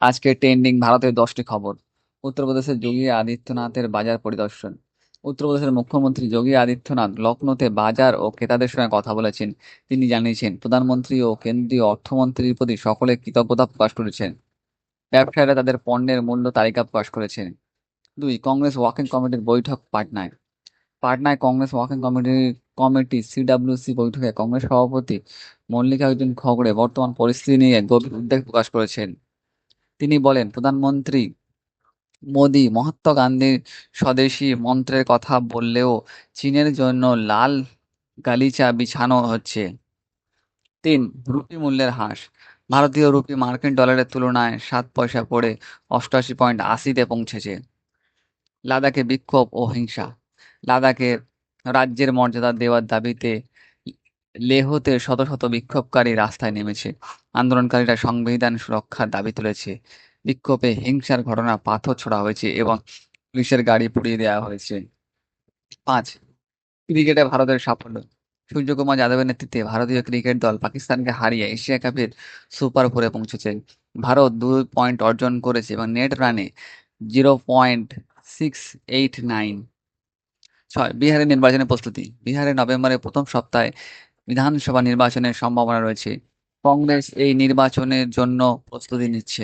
আজকে ট্রেন্ডিং ভারতের 10টি খবর। উত্তরপ্রদেশের যোগী আদিত্যনাথের বাজার পরিদর্শন। উত্তরপ্রদেশের মুখ্যমন্ত্রী যোগী আদিত্যনাথ লখনৌতে বাজার ও ক্রেতাদের সঙ্গে কথা বলেছেন। তিনি জানিয়েছেন, প্রধানমন্ত্রী ও কেন্দ্রীয় অর্থমন্ত্রীর প্রতি সকলে কৃতজ্ঞতা প্রকাশ করেছেন। ব্যবসায়ীরা তাদের পণ্যের মূল্য তালিকা প্রকাশ করেছেন। 2, কংগ্রেস ওয়ার্কিং কমিটির বৈঠক পাটনায়। পাটনায় কংগ্রেস ওয়ার্কিং কমিটি সিডব্লিউসি বৈঠকে কংগ্রেস সভাপতি মল্লিকার্জুন খড়গে বর্তমান পরিস্থিতি নিয়ে গভীর উদ্বেগ প্রকাশ করেছেন। তিনি বলেন, প্রধানমন্ত্রী মোদি মহাত্মা গান্ধীর স্বদেশী মন্ত্রের কথা বললেও চীনের জন্য লাল গালিচা বিছানো হচ্ছে। 3, রুপি মূল্যের হ্রাস। ভারতীয় রুপি মার্কিন ডলারের তুলনায় 7 পয়সা পড়ে 88.80-তে পৌঁছেছে। লাদাখে বিক্ষোভ ও হিংসা। লাদাখের রাজ্যের মর্যাদা দেওয়ার দাবিতে লেহতে শত শত বিক্ষোভকারী রাস্তায় নেমেছে। আন্দোলনকারীরা সংবিধান সুরক্ষার দাবি তুলেছে। বিক্ষোভে হিংসার ঘটনা, পাথর ছোড়া হয়েছে এবং পুলিশের গাড়ি পুড়িয়ে দেওয়া হয়েছে। 5, ক্রিকেটে ভারতের সাফল্য। সূর্যকুমার যাদবের নেতৃত্বে ভারতীয় ক্রিকেট দল পাকিস্তানকে হারিয়ে এশিয়া কাপের সুপার ফোরে পৌঁছেছে। ভারত 2 পয়েন্ট অর্জন করেছে এবং নেট রানে 0.689। 6, বিহারের নির্বাচনের প্রস্তুতি। বিহারে নভেম্বরের প্রথম সপ্তাহে বিধানসভা নির্বাচনের সম্ভাবনা রয়েছে। কংগ্রেস এই নির্বাচনের জন্য প্রস্তুতি নিচ্ছে।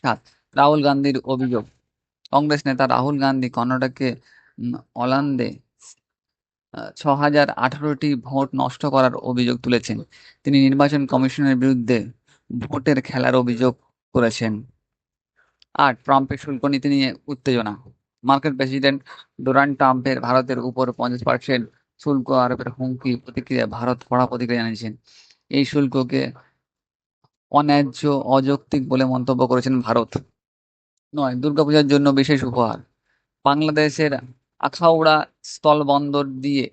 7, রাহুল গান্ধীর অভিযোগ। কংগ্রেস নেতা রাহুল গান্ধী কর্ণাটকে অলান্দে 6,018টি ভোট নষ্ট করার অভিযোগ তুলেছেন। তিনি নির্বাচন কমিশনের বিরুদ্ধে ভোটের খেলার অভিযোগ করেছেন। 8, ট্রাম্পের শুল্ক নীতি নিয়ে উত্তেজনা। মার্কিন প্রেসিডেন্ট ডোনাল্ড ট্রাম্পের ভারতের উপর 50% শুল্ক আরোপের হুমকি প্রতিক্রিয়ায় ভারত কড়া প্রতিক্রিয়া জানিয়েছেন। এই শুল্ককে অন্যায্য, অযৌক্তিক বলে মন্তব্য করেছেন ভারত। 9, দুর্গাপূজার জন্য বিশেষ উপহার। বাংলাদেশের আখাউড়া স্থলবন্দর দিয়ে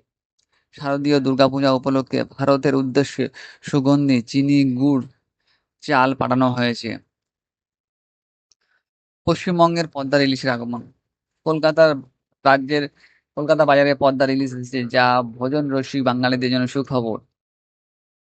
শারদীয় দুর্গাপূজা উপলক্ষে ভারতের উদ্দেশ্যে সুগন্ধি, চিনি, গুড়, চাল পাঠানো হয়েছে। পশ্চিমবঙ্গের পদ্মার ইলিশের আগমন। কলকাতার রাজ্যের কলকাতা বাজারে পদ্মার ইলিশ এসেছে, যা ভোজন রসিক বাঙালিদের জন্য সুখবর।